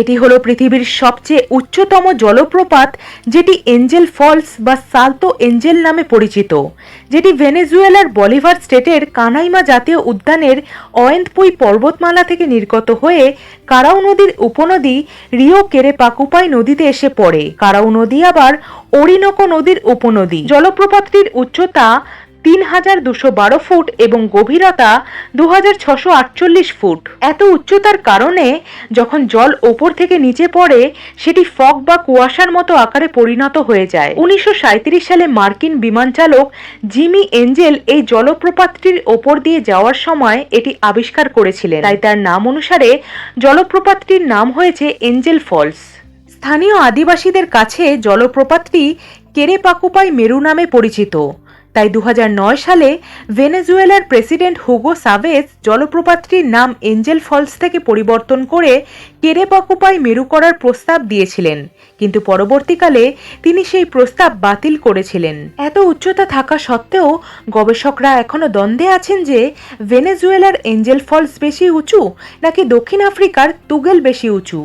এটি হলো পৃথিবীর সবচেয়ে উচ্চতম জলপ্রপাত, যেটি এঞ্জেল ফলস বা সালতো এঞ্জেল নামে পরিচিত, যেটি ভেনেজুয়েলার বলিভার স্টেটের কানাইমা জাতীয় উদ্যানের অয়েন্তপুই পর্বতমালা থেকে নির্গত হয়ে কারাউ নদীর উপনদী রিও কেরেপাকুপাই নদীতে এসে পড়ে। কারাউ নদী আবার ওরিনোকো নদীর উপনদী। জলপ্রপাতটির উচ্চতা ৩,২১২ ফুট এবং গভীরতা ২,৬৪৮ ফুট। এত উচ্চতার কারণে যখন জল ওপর থেকে নিচে পড়ে সেটি ফগ বা কুয়াশার মতো আকারে পরিণত হয়ে যায়। ১৯৩৭ সালে মার্কিন বিমান চালক জিমি এঞ্জেল এই জলপ্রপাতটির ওপর দিয়ে যাওয়ার সময় এটি আবিষ্কার করেছিলেন, তাই তার নাম অনুসারে জলপ্রপাতটির নাম হয়েছে এঞ্জেল ফলস। স্থানীয় আদিবাসীদের কাছে জলপ্রপাতটি কেরেপাকুপাই মেরু নামে পরিচিত। তাই ২০০৯ সালে ভেনেজুয়েলার প্রেসিডেন্ট হুগো সাভেজ জলপ্রপাতটির নাম এঞ্জেল ফলস থেকে পরিবর্তন করে কেরেপাকুপাই মেরু করার প্রস্তাব দিয়েছিলেন, কিন্তু পরবর্তীকালে তিনি সেই প্রস্তাব বাতিল করেছিলেন। এত উচ্চতা থাকা সত্ত্বেও গবেষকরা এখনো দ্বন্দ্বে আছেন যে ভেনেজুয়েলার এঞ্জেল ফলস বেশি উঁচু নাকি দক্ষিণ আফ্রিকার তুগেল বেশি উঁচু।